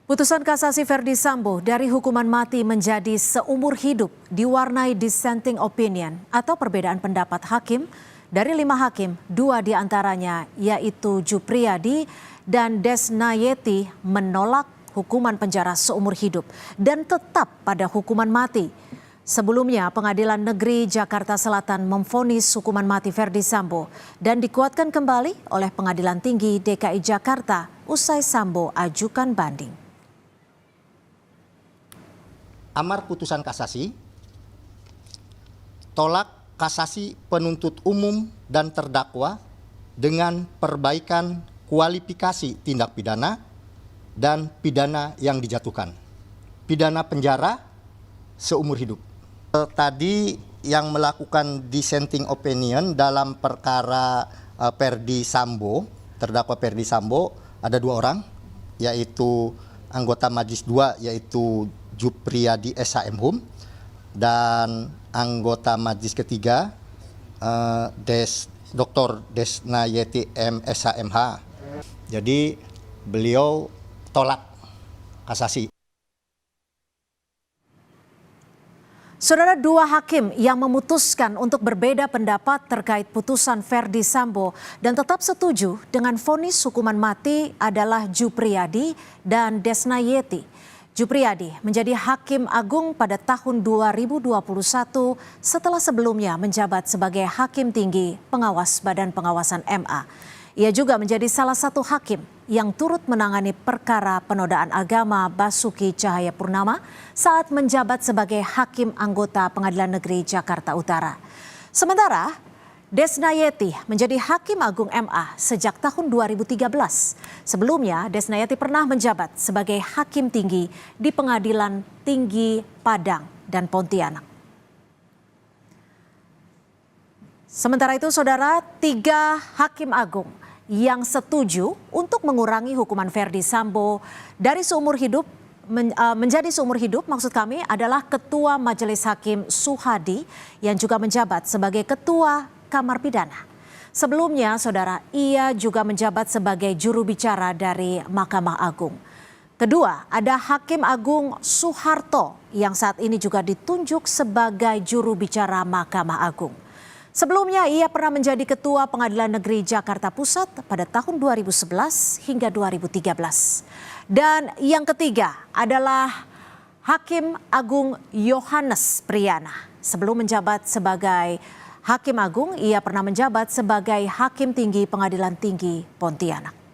Putusan kasasi Verdi Sambo dari hukuman mati menjadi seumur hidup diwarnai dissenting opinion atau perbedaan pendapat hakim. Dari 5 hakim, 2 diantaranya yaitu Jupriyadi dan Desnayeti menolak hukuman penjara seumur hidup dan tetap pada hukuman mati. Sebelumnya, Pengadilan Negeri Jakarta Selatan memvonis hukuman mati Verdi Sambo dan dikuatkan kembali oleh Pengadilan Tinggi DKI Jakarta usai Sambo ajukan banding. Amar putusan kasasi, tolak kasasi penuntut umum dan terdakwa dengan perbaikan kualifikasi tindak pidana dan pidana yang dijatuhkan. Pidana penjara seumur hidup. Tadi yang melakukan dissenting opinion dalam perkara Verdi Sambo, terdakwa Verdi Sambo ada 2 orang, yaitu anggota Majelis 2 yaitu Jupriyadi SHM dan anggota Majelis ketiga Dr. Desnayeti MSHMH. Jadi beliau tolak kasasi. Saudara, 2 hakim yang memutuskan untuk berbeda pendapat terkait putusan Verdi Sambo dan tetap setuju dengan vonis hukuman mati adalah Jupriyadi dan Desnayeti. Jupriyadi menjadi Hakim Agung pada tahun 2021 setelah sebelumnya menjabat sebagai Hakim Tinggi Pengawas Badan Pengawasan MA. Ia juga menjadi salah satu hakim yang turut menangani perkara penodaan agama Basuki Cahayapurnama saat menjabat sebagai Hakim Anggota Pengadilan Negeri Jakarta Utara. Sementara Desnayeti menjadi Hakim Agung MA sejak tahun 2013. Sebelumnya, Desnayeti pernah menjabat sebagai Hakim Tinggi di Pengadilan Tinggi Padang dan Pontianak. Sementara itu, saudara, 3 Hakim Agung yang setuju untuk mengurangi hukuman Verdi Sambo dari seumur hidup menjadi seumur hidup, maksud kami adalah Ketua Majelis Hakim Suhadi yang juga menjabat sebagai Ketua Kamar Pidana. Sebelumnya, saudara, ia juga menjabat sebagai juru bicara dari Mahkamah Agung. Kedua, ada Hakim Agung Soeharto yang saat ini juga ditunjuk sebagai juru bicara Mahkamah Agung. Sebelumnya, ia pernah menjadi Ketua Pengadilan Negeri Jakarta Pusat pada tahun 2011 hingga 2013. Dan yang ketiga adalah Hakim Agung Yohanes Priyana. Sebelum menjabat sebagai Hakim Agung, ia pernah menjabat sebagai Hakim Tinggi Pengadilan Tinggi Pontianak.